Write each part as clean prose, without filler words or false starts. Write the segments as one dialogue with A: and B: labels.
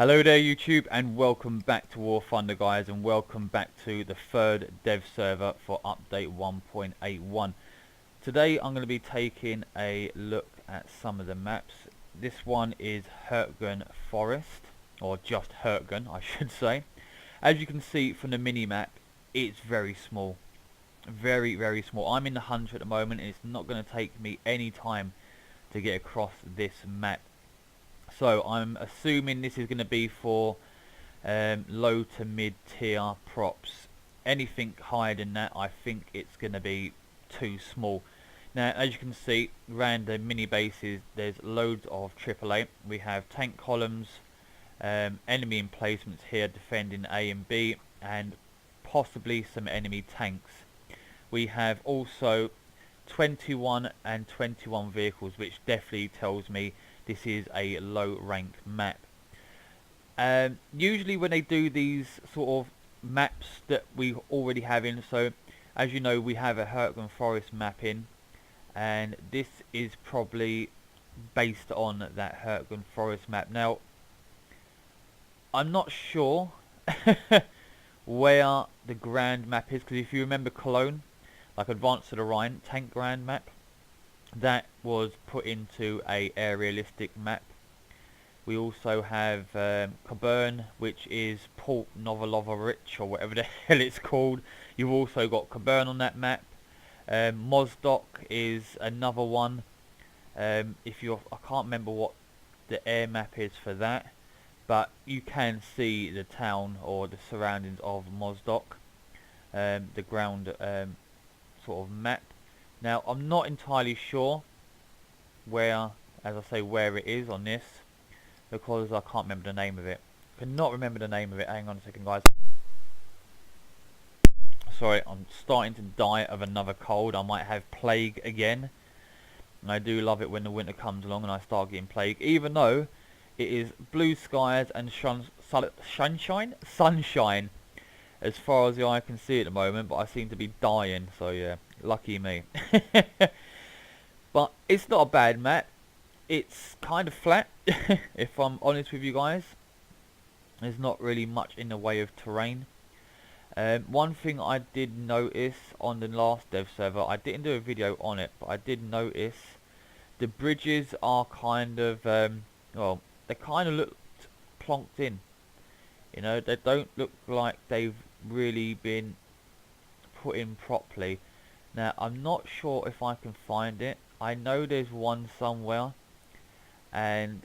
A: Hello there YouTube, and welcome back to War Thunder, guys, and welcome back to the third dev server for update 1.81. Today I'm going to be taking a look at some of the maps. This one is Hürtgen Forest, or just Hürtgen I should say. As you can see from the mini map, it's very small, very small. I'm in the hunter at the moment and it's not going to take me any time to get across this map. So I'm assuming this is going to be for low to mid tier props. Anything higher than that, I think it's going to be too small. Now, as you can see, around the mini bases, there's loads of AAA. We have tank columns, enemy emplacements here defending A and B, and possibly some enemy tanks. We have also 21 and 21 vehicles, which definitely tells me this is a low rank map. Usually when they do these sort of maps that we already have in, so as you know, we have a Hürtgen Forest map in, and this is probably based on that Hürtgen Forest map. Now, I'm not sure where the grand map is, because if you remember Cologne, like Advance to the Rhine tank grand map, that was put into a aerialistic map. We also have Coburn, which is Port Novolovich, or whatever the hell it's called. You've also got Coburn on that map. Mozdok is another one. I can't remember what the air map is for that, but you can see the town or the surroundings of Mozdok, the ground sort of map. Now, I'm not entirely sure where, as I say, where it is on this, because I can't remember the name of it. Cannot remember the name of it. Hang on a second, guys. Sorry, I'm starting to die of another cold. I might have plague again. And I do love it when the winter comes along and I start getting plague, even though it is blue skies and sunshine as far as the eye can see at the moment, but I seem to be dying, so yeah, lucky me. But it's not a bad map. It's kind of flat, if I'm honest with you guys. There's not really much in the way of terrain. One thing I did notice on the last dev server, I didn't do a video on it, but I did notice the bridges are kind of, well, they kind of looked plonked in. You know, they don't look like they've really been put in properly. Now, I'm not sure if I can find it. I know there's one somewhere, and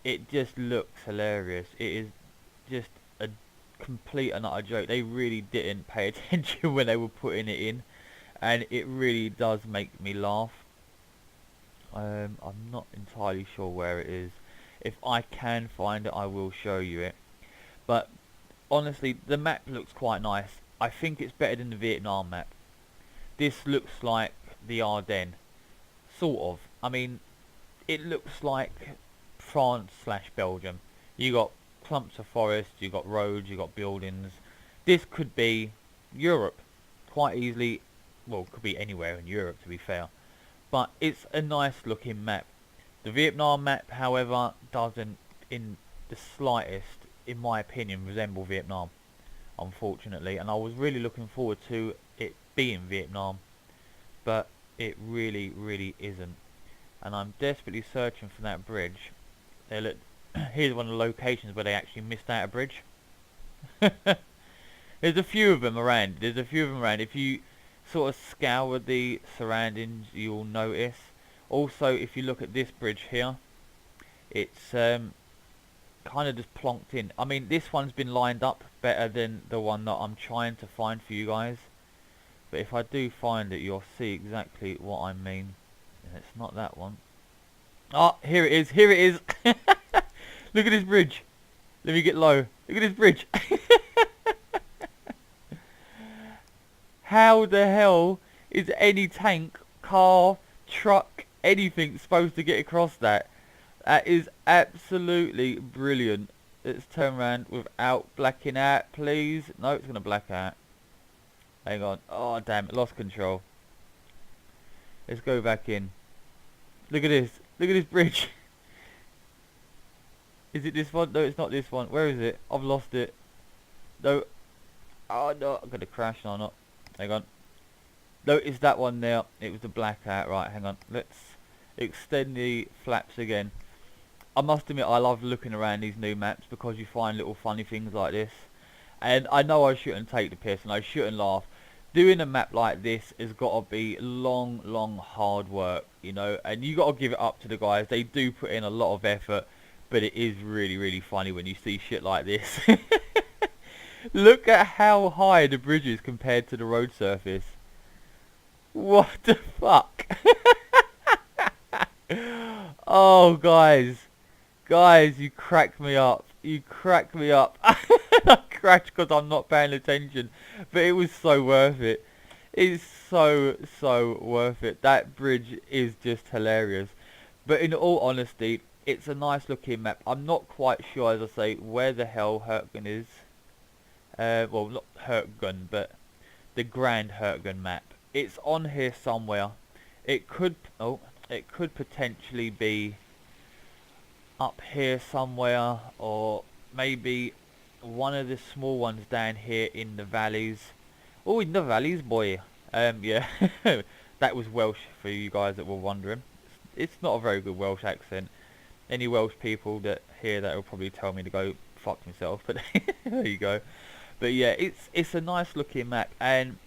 A: it just looks hilarious. It is just a complete and utter joke. They really didn't pay attention when they were putting it in, and it really does make me laugh. I'm not entirely sure where it is. If I can find it, I will show you it. But honestly, the map looks quite nice. I think it's better than the Vietnam map. This looks like the Ardennes, sort of. I mean, it looks like France / Belgium. You got clumps of forest, you got roads, you got buildings. This could be Europe quite easily. Well, it could be anywhere in Europe, to be fair. But it's a nice looking map. The Vietnam map, however, doesn't in the slightest, in my opinion, resemble Vietnam, unfortunately. And I was really looking forward to it being Vietnam, but it really isn't. And I'm desperately searching for that bridge. Look, here's one of the locations where they actually missed out a bridge. There's a few of them around. If you sort of scour the surroundings, you'll notice. Also, if you look at this bridge here, it's kind of just plonked in. I mean, this one's been lined up better than the one that I'm trying to find for you guys. But if I do find it, you'll see exactly what I mean. And it's not that one. Oh, here it is. Here it is. Look at this bridge. Let me get low. Look at this bridge. How the hell is any tank, car, truck, anything supposed to get across that? That is absolutely brilliant. Let's turn around without blacking out, please. No, it's going to black out. Hang on. Oh, damn it. Lost control. Let's go back in. Look at this. Look at this bridge. Is it this one? No, it's not this one. Where is it? I've lost it. No. Oh no, I'm gonna crash. No, not. Hang on. No, it's that one there. It was the blackout. Right, hang on. Let's extend the flaps again. I must admit, I love looking around these new maps because you find little funny things like this. And I know I shouldn't take the piss and I shouldn't laugh. Doing a map like this has got to be long hard work, you know, and you got to give it up to the guys. They do put in a lot of effort, but it is really funny when you see shit like this. Look at how high the bridge is compared to the road surface. What the fuck? Oh, guys, you crack me up. You crack me up. I crashed because I'm not paying attention, but it was so worth it. It's so worth it. That bridge is just hilarious. But in all honesty, it's a nice looking map. I'm not quite sure, as I say, where the hell Hürtgen is. Well, not Hürtgen, but the Grand Hürtgen map. It's on here somewhere. It could potentially be up here somewhere, or maybe one of the small ones down here in the valleys. Oh, in the valleys, boy. Yeah, that was Welsh for you guys that were wondering. It's not a very good Welsh accent. Any Welsh people that hear that will probably tell me to go fuck myself, but there you go. But yeah, it's a nice looking map, and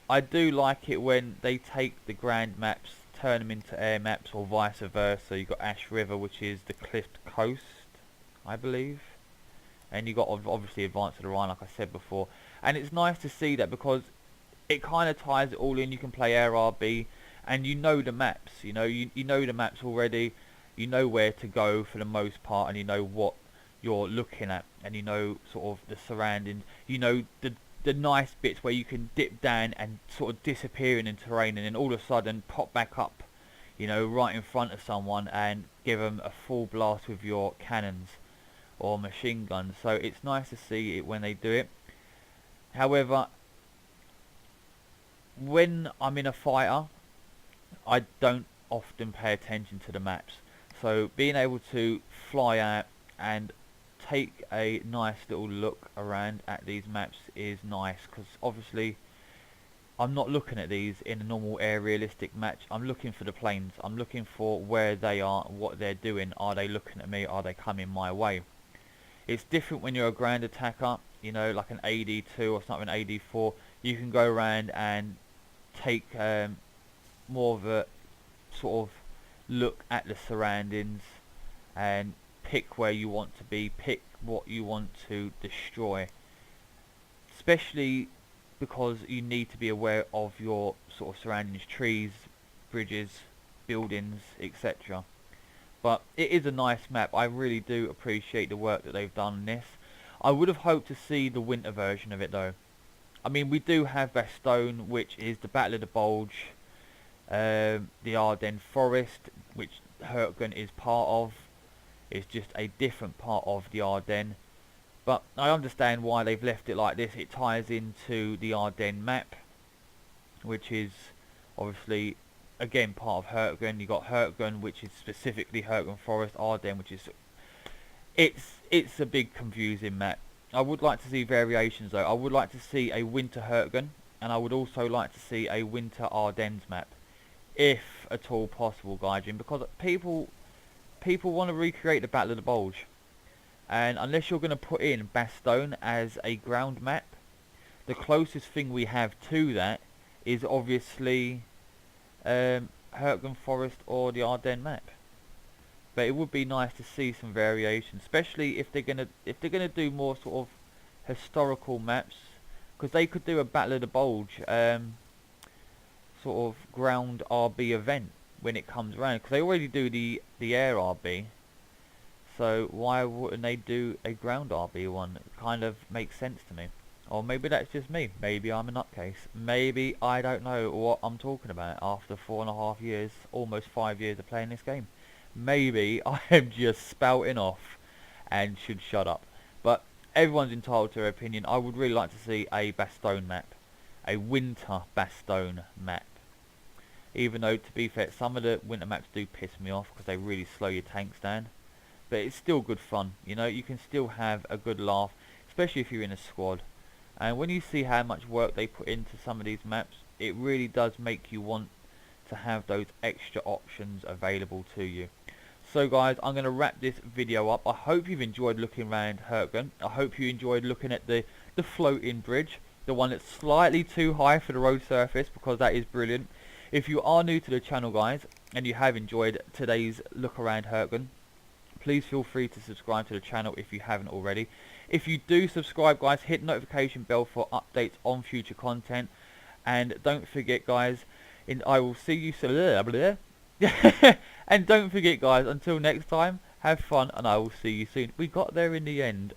A: I do like it when they take the grand maps, turn them into air maps, or vice versa. You got Ash River, which is the cliffed coast, I believe, and you got obviously Advance of the Rhine, like I said before. And it's nice to see that because it kind of ties it all in. You can play Air RB, and you know the maps. You know the maps already. You know where to go for the most part, and you know what you're looking at, and you know sort of the surroundings. You know the nice bits where you can dip down and sort of disappear in the terrain, and then all of a sudden pop back up, you know, right in front of someone and give them a full blast with your cannons or machine guns. So it's nice to see it when they do it. However, when I'm in a fighter, I don't often pay attention to the maps. So being able to fly out and take a nice little look around at these maps is nice, because obviously I'm not looking at these in a normal air realistic match. I'm looking for the planes. I'm looking for where they are, what they're doing. Are they looking at me? Are they coming my way? It's different when you're a ground attacker, you know, like an AD2 or something, AD4. You can go around and take more of a sort of look at the surroundings and pick where you want to be, pick what you want to destroy, especially because you need to be aware of your sort of surroundings, trees, bridges, buildings, etc. But it is a nice map. I really do appreciate the work that they've done on this. I would have hoped to see the winter version of it though. I mean, we do have Bastogne, which is the Battle of the Bulge, the Ardennes Forest, which Hürtgen is part of. It's just a different part of the Ardennes. But I understand why they've left it like this. It ties into the Ardennes map, which is obviously, again, part of Hürtgen. You got Hürtgen, which is specifically Hürtgen Forest, Ardennes, which is... It's a big confusing map. I would like to see variations though. I would like to see a winter Hürtgen, and I would also like to see a winter Ardennes map, if at all possible, Gaijin, because people want to recreate the Battle of the Bulge, and unless you're going to put in Bastogne as a ground map, the closest thing we have to that is obviously Hürtgen Forest or the Ardennes map. But it would be nice to see some variation, especially if they're gonna do more sort of historical maps, because they could do a Battle of the Bulge sort of ground RB event when it comes around, because they already do the air RB. So why wouldn't they do a ground RB one? It kind of makes sense to me. Or maybe that's just me. Maybe I'm a nutcase. Maybe I don't know what I'm talking about after 4.5 years, almost 5 years of playing this game. Maybe I am just spouting off and should shut up. But everyone's entitled to their opinion. I would really like to see a Bastogne map. A winter Bastogne map. Even though, to be fair, some of the winter maps do piss me off because they really slow your tanks down. but it's still good fun. You know, you can still have a good laugh, especially if you're in a squad. And when you see how much work they put into some of these maps, it really does make you want to have those extra options available to you. So guys, I'm going to wrap this video up. I hope you've enjoyed looking around Hürtgen. I hope you enjoyed looking at the floating bridge, the one that's slightly too high for the road surface, because that is brilliant. If you are new to the channel guys, and you have enjoyed today's look around Hürtgen, please feel free to subscribe to the channel if you haven't already. If you do subscribe guys, hit the notification bell for updates on future content. And don't forget guys, I will see you soon. And don't forget guys, until next time, have fun and I will see you soon. We got there in the end.